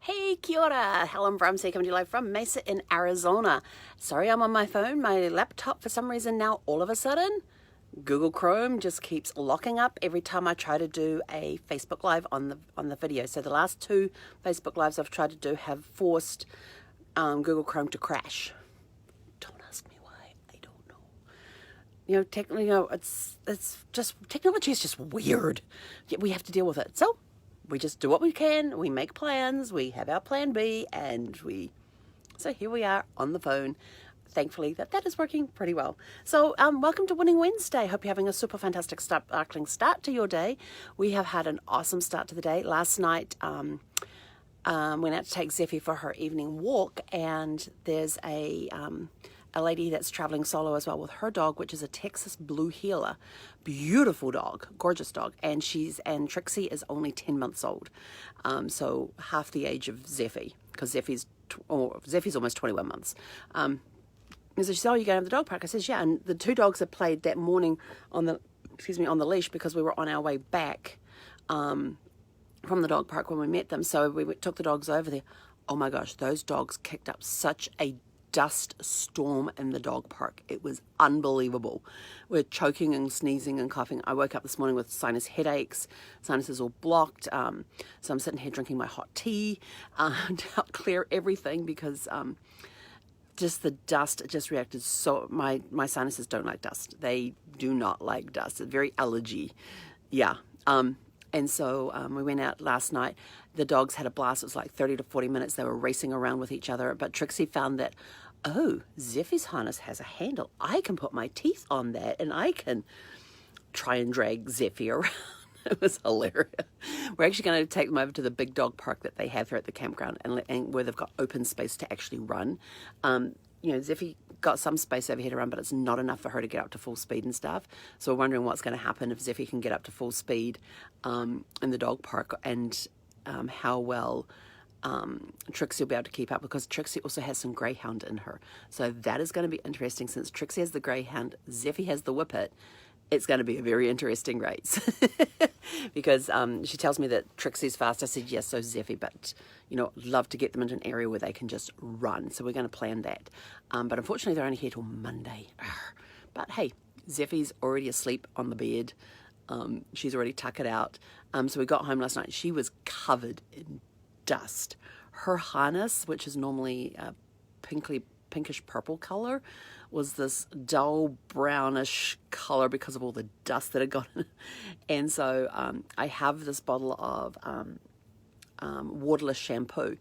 Hey, kia ora. Helen Brahms here, coming to you live from Mesa in Arizona. Sorry I'm on my phone. My laptop, for some reason now, all of a sudden, Google Chrome just keeps locking up every time I try to do a Facebook Live on the video. So the last two Facebook Lives I've tried to do have forced Google Chrome to crash. Don't ask me why. I don't know. It's just, technology is just weird. Yet we have to deal with it. So we just do what we can, we make plans, we have our plan B, so here we are on the phone. Thankfully that is working pretty well. So welcome to Winning Wednesday. Hope you're having a super fantastic sparkling start to your day. We have had an awesome start to the day. Last night went out to take Zeffie for her evening walk, and there's a lady that's traveling solo as well with her dog, which is a Texas Blue Heeler. Beautiful dog, gorgeous dog. And Trixie is only 10 months old. So half the age of Zeffie, because Zeffie's almost 21 months. And so she said, "Oh, you're going to the dog park?" I says, "Yeah." And the two dogs had played that morning on the leash, because we were on our way back from the dog park when we met them. So we took the dogs over there. Oh my gosh, those dogs kicked up such a dust storm in the dog park. It was unbelievable. We're choking and sneezing and coughing. I woke up this morning with sinus headaches, sinuses all blocked. So I'm sitting here drinking my hot tea to help clear everything, because just the dust just reacted so. My sinuses don't like dust. They do not like dust. It's very allergy. Yeah. And so we went out last night. The dogs had a blast. It was like 30 to 40 minutes. They were racing around with each other. But Trixie found that, oh, Zeffie's harness has a handle. I can put my teeth on that and I can try and drag Zeffie around. It was hilarious. We're actually going to take them over to the big dog park that they have here at the campground, and where they've got open space to actually run. Zeffie got some space over here to run, but it's not enough for her to get up to full speed and stuff. So we're wondering what's going to happen if Zeffie can get up to full speed in the dog park, and how well Trixie will be able to keep up, because Trixie also has some greyhound in her. So that is going to be interesting. Since Trixie has the greyhound, Zeffie has the whippet. It's going to be a very interesting race. Because she tells me that Trixie's fast. I said, yes, so Zeffie, but, love to get them into an area where they can just run. So we're going to plan that. But unfortunately, they're only here till Monday. But hey, Zeffie's already asleep on the bed. She's already tuckered out. So we got home last night. She was covered in dust. Her harness, which is normally a pinkish purple color, was this dull brownish color because of all the dust that had got in it. And so I have this bottle of waterless shampoo,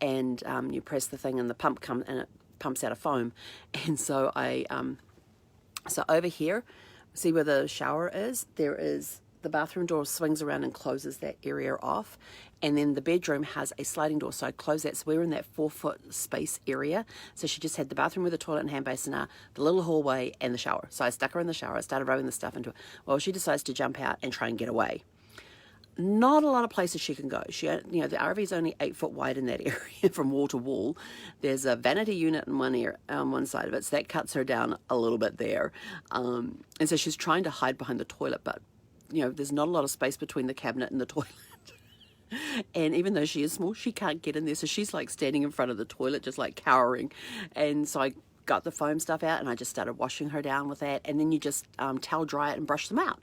and you press the thing and the pump comes and it pumps out a foam. And so so over here, see where the shower is? There is the bathroom door swings around and closes that area off, and then the bedroom has a sliding door, so I close that. So we're in that 4-foot space area. So she just had the bathroom where the toilet and hand basin are, the little hallway, and the shower. So I stuck her in the shower. I started rubbing the stuff into it. Well, she decides to jump out and try and get away. Not a lot of places she can go. The RV is only 8 foot wide in that area from wall to wall. There's a vanity unit on one side of it, so that cuts her down a little bit there. And so she's trying to hide behind the toilet, but there's not a lot of space between the cabinet and the toilet. And even though she is small, she can't get in there. So she's like standing in front of the toilet, just like cowering. And so I got the foam stuff out and I just started washing her down with that. And then you just towel dry it and brush them out.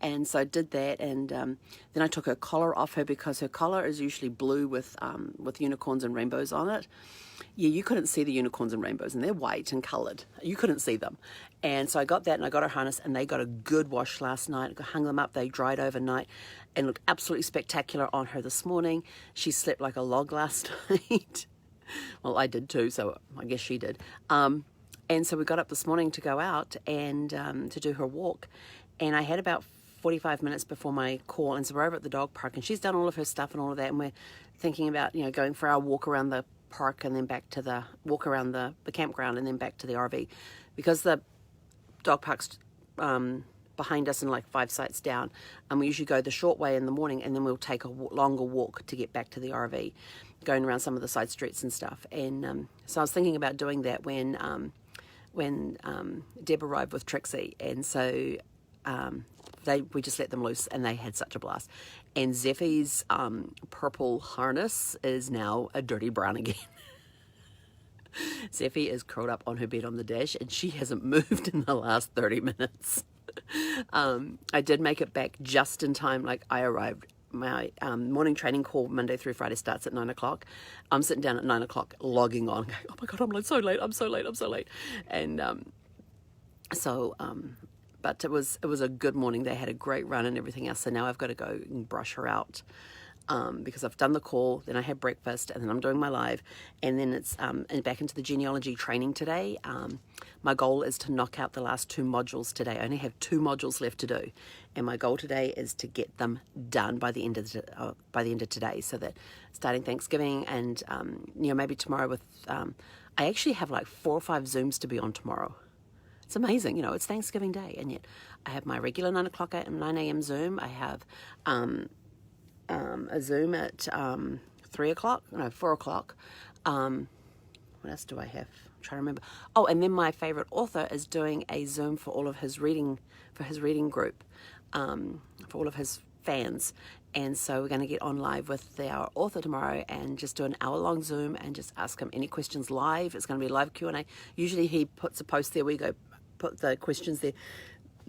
And so I did that. And then I took her collar off her, because her collar is usually blue with unicorns and rainbows on it. Yeah, you couldn't see the unicorns and rainbows, and they're white and coloured. You couldn't see them. And so I got that, and I got her harness, and they got a good wash last night. I hung them up. They dried overnight and looked absolutely spectacular on her this morning. She slept like a log last night. Well, I did too, so I guess she did. And so we got up this morning to go out and to do her walk. And I had about 45 minutes before my call, and so we're over at the dog park, and she's done all of her stuff and all of that, and we're thinking about going for our walk around the park, and then back to the walk around the campground, and then back to the RV, because the dog park's behind us and like 5 sites down, and we usually go the short way in the morning, and then we'll take a longer walk to get back to the RV, going around some of the side streets and stuff. And so I was thinking about doing that when Deb arrived with Trixie, and so we just let them loose, and they had such a blast. And Zeffie's purple harness is now a dirty brown again. Zeffie is curled up on her bed on the dash, and she hasn't moved in the last 30 minutes. I did make it back just in time. Like, I arrived. My morning training call Monday through Friday starts at 9 o'clock. I'm sitting down at 9 o'clock, logging on, going, oh my God, I'm like so late. And but it was a good morning. They had a great run and everything else. So now I've got to go and brush her out. Because I've done the call, then I had breakfast, and then I'm doing my live, and then it's and back into the genealogy training today. My goal is to knock out the last 2 modules today. I only have 2 modules left to do, and my goal today is to get them done by the end of today, so that starting Thanksgiving and maybe tomorrow with I actually have like 4 or 5 Zooms to be on tomorrow. It's amazing, it's Thanksgiving Day, and yet I have my regular 9 a.m. Zoom. I have a Zoom at 4 o'clock. What else do I have? I'm trying to remember. Oh, and then my favorite author is doing a Zoom for all of his reading, for his reading group, for all of his fans. And so we're going to get on live with our author tomorrow and just do an hour-long Zoom and just ask him any questions live. It's going to be a live Q&A. Usually he puts a post there. We go put the questions there.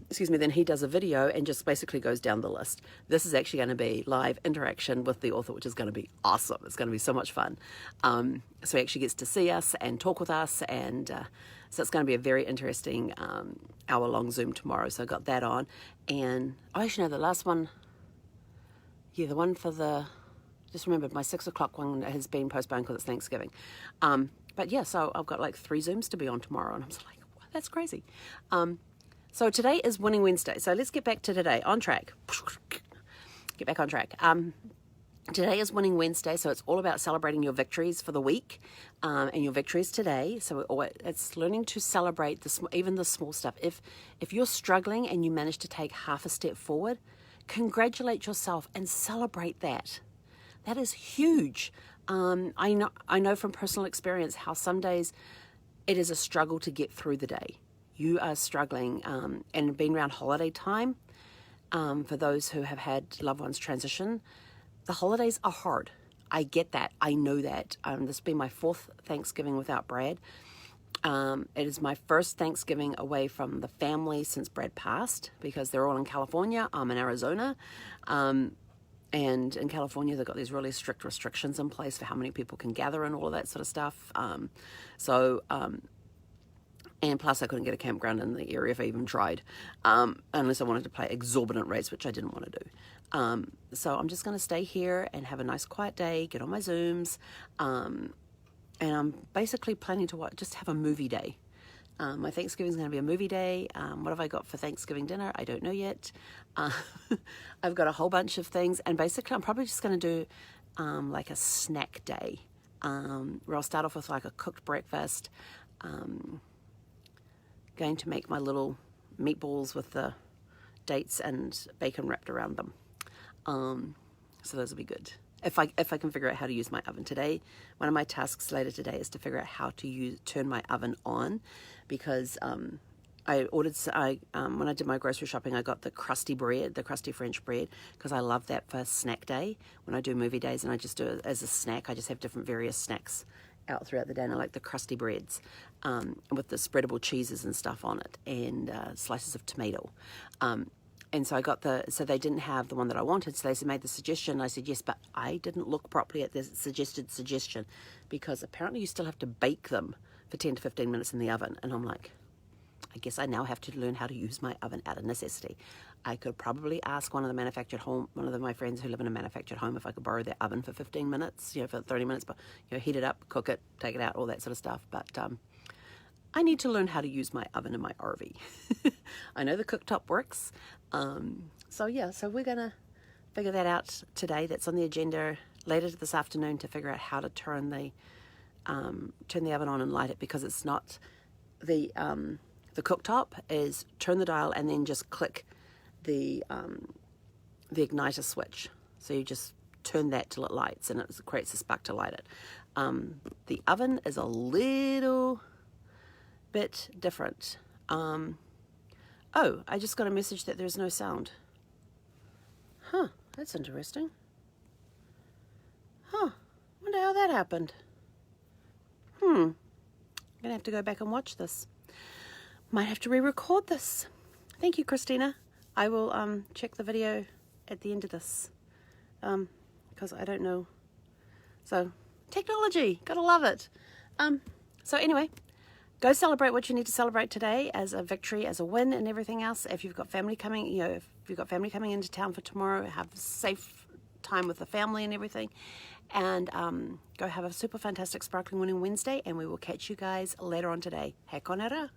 Then he does a video and just basically goes down the list. This is actually going to be live interaction with the author, which is going to be awesome. It's going to be so much fun. So he actually gets to see us and talk with us, and so it's going to be a very interesting hour-long Zoom tomorrow. So I got that on, and the last one, the one for just remembered, my 6 o'clock one has been postponed because it's Thanksgiving. But yeah, so I've got like 3 Zooms to be on tomorrow, and I'm just like, wow, that's crazy. So today is Winning Wednesday. So let's get back to today. On track. Get back on track. Today is Winning Wednesday, so it's all about celebrating your victories for the week and your victories today. So it's learning to celebrate even the small stuff. If you're struggling and you manage to take half a step forward, congratulate yourself and celebrate that. That is huge. I know from personal experience how some days it is a struggle to get through the day. You are struggling and being around holiday time, for those who have had loved ones transition, the holidays are hard. I get that. I know that. This will be my 4th Thanksgiving without Brad. It is my first Thanksgiving away from the family since Brad passed, because they're all in California. I'm in Arizona. And in California, they've got these really strict restrictions in place for how many people can gather and all of that sort of stuff. And plus, I couldn't get a campground in the area if I even tried, unless I wanted to pay exorbitant rates, which I didn't want to do. So I'm just going to stay here and have a nice quiet day, get on my Zooms, and I'm basically planning to just have a movie day. My Thanksgiving's going to be a movie day. What have I got for Thanksgiving dinner? I don't know yet. I've got a whole bunch of things, and basically I'm probably just going to do like a snack day, where I'll start off with like a cooked breakfast. Going to make my little meatballs with the dates and bacon wrapped around them. So those will be good. If I can figure out how to use my oven today. One of my tasks later today is to figure out how to turn my oven on, because when I did my grocery shopping, I got the crusty bread, the crusty French bread, because I love that for snack day. When I do movie days and I just do it as a snack, I just have different various snacks out throughout the day, and I like the crusty breads with the spreadable cheeses and stuff on it, and slices of tomato. And so so they didn't have the one that I wanted, so they made the suggestion. I said yes, but I didn't look properly at the suggestion, because apparently you still have to bake them for 10 to 15 minutes in the oven. And I'm like, I guess I now have to learn how to use my oven out of necessity. I could probably ask one of my friends who live in a manufactured home if I could borrow their oven for 15 minutes, for 30 minutes, but heat it up, cook it, take it out, all that sort of stuff. But I need to learn how to use my oven in my RV. I know the cooktop works. So we're going to figure that out today. That's on the agenda later this afternoon, to figure out how to turn the oven on and light it, because it's not the cooktop is turn the dial and then just click the igniter switch. So you just turn that till it lights, and it creates a spark to light it. The oven is a little bit different. Oh, I just got a message that there's no sound. Huh, that's interesting. Huh, wonder how that happened. I'm gonna have to go back and watch this. Might have to re-record this. Thank you, Christina. I will check the video at the end of this because I don't know. So, technology, gotta love it. So anyway, go celebrate what you need to celebrate today as a victory, as a win, and everything else. If you've got family coming, if you've got family coming into town for tomorrow, have a safe time with the family and everything. And go have a super fantastic Sparkling Winning Wednesday, and we will catch you guys later on today. He konera.